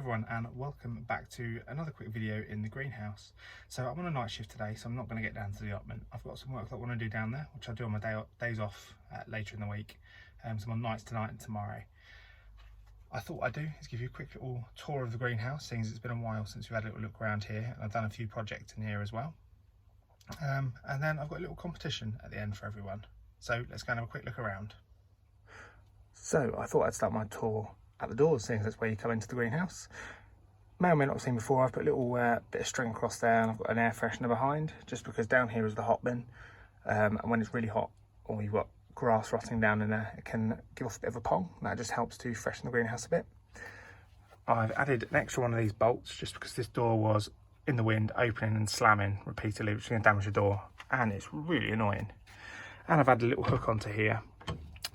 everyone, and welcome back to another quick video in the greenhouse. So I'm on a night shift today, so I'm not going to get down to the allotment. I've got some work that I want to do down there, which I do on my days off later in the week. So I'm on nights tonight and tomorrow. I thought I'd do is give you a quick little tour of the greenhouse, seeing as it's been a while since we've had a little look around here, and I've done a few projects in here as well. And then I've got a little competition at the end for everyone. So let's go and have a quick look around. So I thought I'd start my tour at the doors, seeing as that's where you come into the greenhouse. May or may not have seen before, I've put a little bit of string across there, and I've got an air freshener behind, just because down here is the hot bin, and when it's really hot or you've got grass rotting down in there, it can give off a bit of a pong. That just helps to freshen the greenhouse a bit. I've added an extra one of these bolts just because this door was in the wind, opening and slamming repeatedly, which is going to damage the door, and it's really annoying. And I've added a little hook onto here,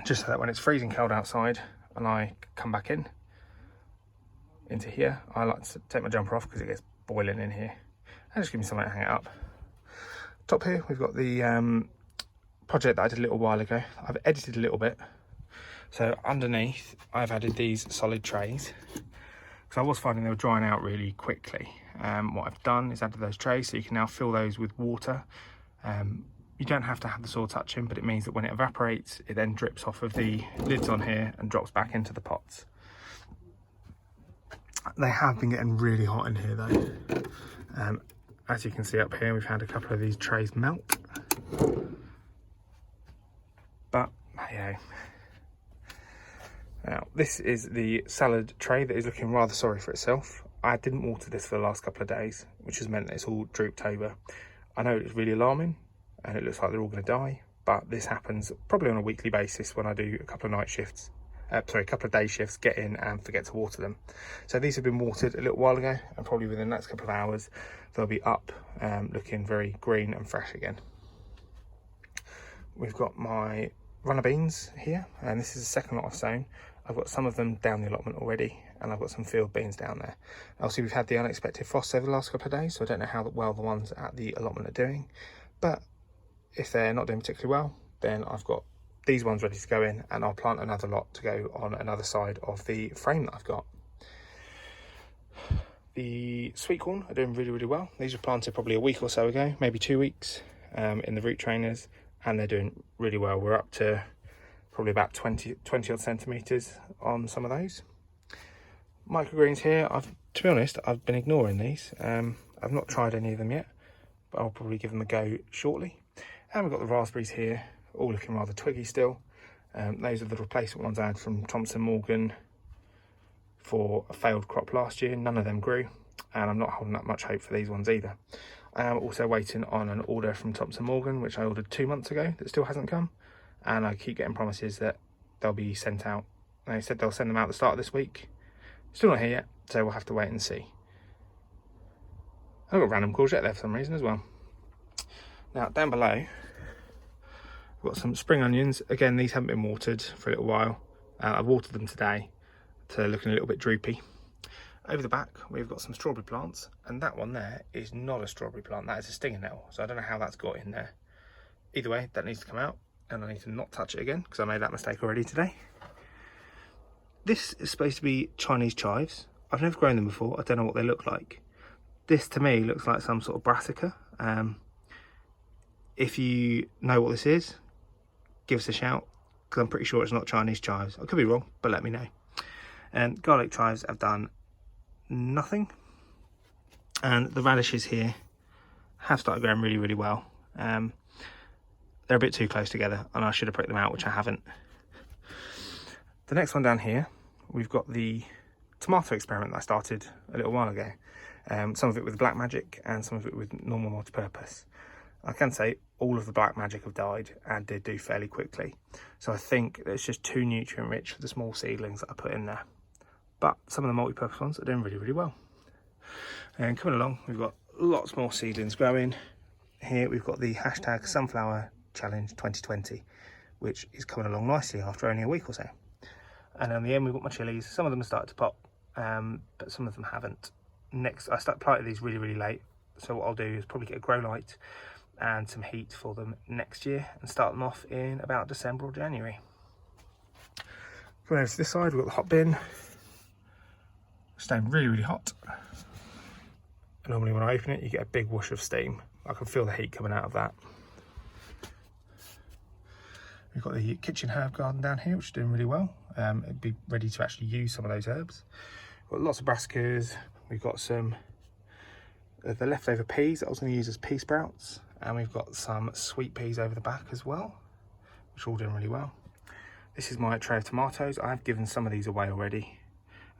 just so that when it's freezing cold outside and I come back into here, I like to take my jumper off because it gets boiling in here, and just give me something to hang it up. Top here we've got the project that I did a little while ago. I've edited a little bit, so underneath I've added these solid trays because I was finding they were drying out really quickly. What I've done is added those trays, so you can now fill those with water. You don't have to have the soil touching, but it means that when it evaporates, it then drips off of the lids on here and drops back into the pots. They have been getting really hot in here though. As you can see up here, we've had a couple of these trays melt. But, hey. Now, this is the salad tray that is looking rather sorry for itself. I didn't water this for the last couple of days, which has meant that it's all drooped over. I know it's really alarming, and it looks like they're all going to die, but this happens probably on a weekly basis when I do a couple of night shifts, a couple of day shifts, get in and forget to water them. So these have been watered a little while ago, and probably within the next couple of hours they'll be up, looking very green and fresh again. We've got my runner beans here, and this is the second lot I've sown. I've got some of them down the allotment already, and I've got some field beans down there. Obviously we've had the unexpected frost over the last couple of days, so I don't know how well the ones at the allotment are doing, but if they're not doing particularly well, then I've got these ones ready to go in, and I'll plant another lot to go on another side of the frame that I've got. The sweet corn are doing really, really well. These were planted probably a week or so ago, maybe 2 weeks, in the root trainers, and they're doing really well. We're up to probably about 20 odd centimetres on some of those. Microgreens here, to be honest, I've been ignoring these. I've not tried any of them yet, but I'll probably give them a go shortly. And we've got the raspberries here, all looking rather twiggy still. Those are the replacement ones I had from Thompson Morgan for a failed crop last year. None of them grew, and I'm not holding that much hope for these ones either. I am also waiting on an order from Thompson Morgan, which I ordered 2 months ago, that still hasn't come, and I keep getting promises that they'll be sent out. They said they'll send them out at the start of this week. Still not here yet, so we'll have to wait and see. I've got random courgette there for some reason as well. Now down below, I've got some spring onions. Again, these haven't been watered for a little while. I've watered them today to looking a little bit droopy. Over the back, we've got some strawberry plants, and that one there is not a strawberry plant, that is a stinging nettle, so I don't know how that's got in there. Either way, that needs to come out, and I need to not touch it again, because I made that mistake already today. This is supposed to be Chinese chives. I've never grown them before, I don't know what they look like. This to me looks like some sort of brassica. If you know what this is, give us a shout, because I'm pretty sure it's not Chinese chives. I could be wrong, but let me know. Garlic chives have done nothing, and the radishes here have started growing really, really well. They're a bit too close together, and I should have pricked them out, which I haven't. The next one down here, we've got the tomato experiment that I started a little while ago. Some of it with black magic and some of it with normal multi-purpose. I can say all of the black magic have died and did do fairly quickly, so I think it's just too nutrient rich for the small seedlings that I put in there. But some of the multi-purpose ones are doing really, really well. And coming along, we've got lots more seedlings growing. Here we've got the hashtag Sunflower Challenge 2020, which is coming along nicely after only a week or so. And on the end, we've got my chilies. Some of them have started to pop, but some of them haven't. Next, I planted these really, really late. So what I'll do is probably get a grow light and some heat for them next year and start them off in about December or January. Going over to this side, we've got the hot bin. staying really, really hot. And normally when I open it, you get a big whoosh of steam. I can feel the heat coming out of that. We've got the kitchen herb garden down here, which is doing really well. It'd be ready to actually use some of those herbs. We've got lots of brassicas. We've got some of the leftover peas that I was going to use as pea sprouts. And we've got some sweet peas over the back as well, which are all doing really well. This is my tray of tomatoes. I've given some of these away already.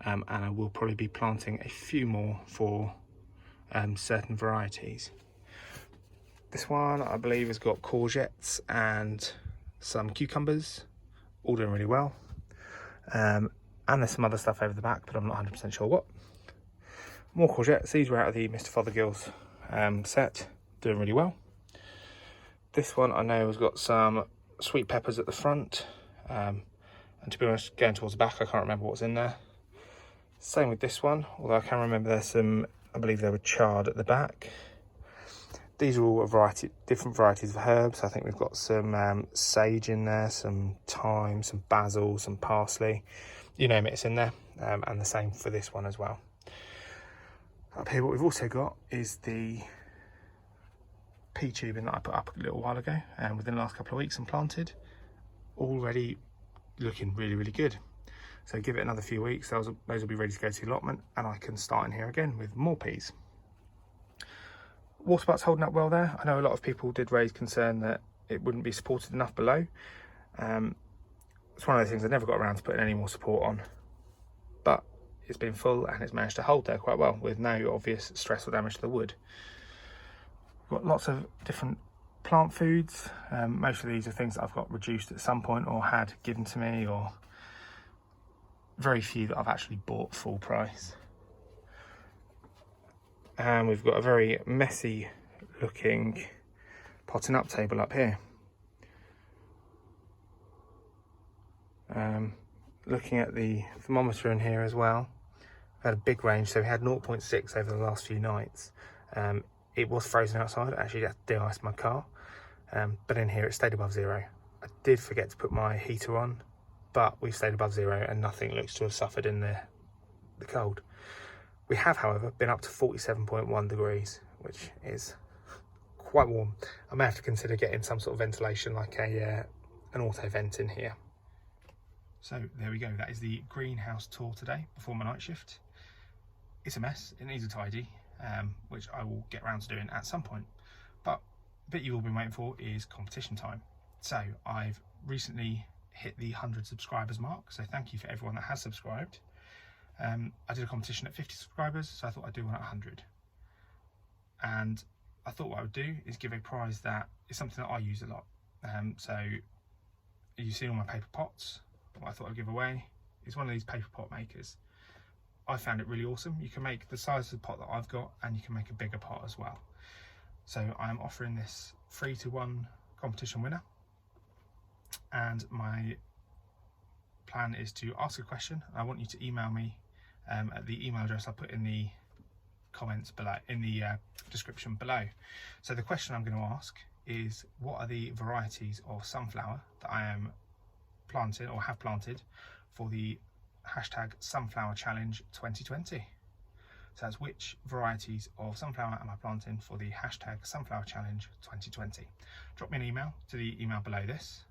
And I will probably be planting a few more for certain varieties. This one, I believe, has got courgettes and some cucumbers, all doing really well. And there's some other stuff over the back, but I'm not 100% sure what. More courgettes. These were out of the Mr. Fothergill's set, doing really well. This one I know has got some sweet peppers at the front, and to be honest, going towards the back, I can't remember what's in there. Same with this one, although I can remember there's some, I believe they were chard at the back. These are all different varieties of herbs. I think we've got some sage in there, some thyme, some basil, some parsley. You name it, it's in there. And the same for this one as well. Up here, what we've also got is the pea tubing that I put up a little while ago, and within the last couple of weeks and planted. Already looking really, really good. So give it another few weeks, those will be ready to go to the allotment, and I can start in here again with more peas. Water butt's holding up well there. I know a lot of people did raise concern that it wouldn't be supported enough below. It's one of those things I never got around to putting any more support on, but it's been full and it's managed to hold there quite well with no obvious stress or damage to the wood. We've got lots of different plant foods. Most of these are things that I've got reduced at some point or had given to me, or very few that I've actually bought full price. And we've got a very messy looking potting up table up here. Looking at the thermometer in here as well, I've had a big range, so we had 0.6 over the last few nights. It was frozen outside, I actually had to de-ice my car, but in here it stayed above 0. I did forget to put my heater on, but we've stayed above 0 and nothing looks to have suffered in the cold. We have, however, been up to 47.1 degrees, which is quite warm. I may have to consider getting some sort of ventilation, like an auto vent in here. So there we go, that is the greenhouse tour today before my night shift. It's a mess, it needs a tidy, which I will get around to doing at some point. But the bit you've all been waiting for is competition time. So I've recently hit the 100 subscribers mark, so thank you for everyone that has subscribed. I did a competition at 50 subscribers, so I thought I'd do one at 100. And I thought what I would do is give a prize that is something that I use a lot. So you've seen all my paper pots. What I thought I'd give away is one of these paper pot makers. I found it really awesome. You can make the size of the pot that I've got, and you can make a bigger pot as well. So I'm offering this 3-to-1 competition winner. And my plan is to ask a question. I want you to email me at the email address I put in the comments below, in the description below. So the question I'm going to ask is, what are the varieties of sunflower that I am planting or have planted for the hashtag Sunflower Challenge 2020? So that's which varieties of sunflower am I planting for the hashtag Sunflower Challenge 2020. Drop me an email to the email below this,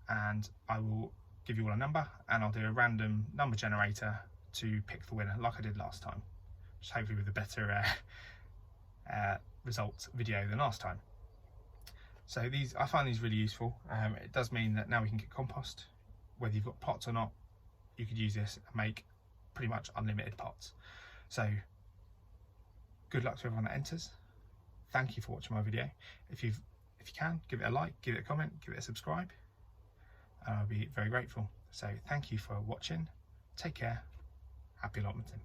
and I will give you all a number, and I'll do a random number generator to pick the winner, like I did last time, just hopefully with a better results video than last time. So I find these really useful. It does mean that now we can get compost. Whether you've got pots or not, you could use this and make pretty much unlimited pots. So good luck to everyone that enters. Thank you for watching my video. If you can, give it a like, give it a comment, give it a subscribe, and I'll be very grateful. So thank you for watching. Take care. Happy allotmenting.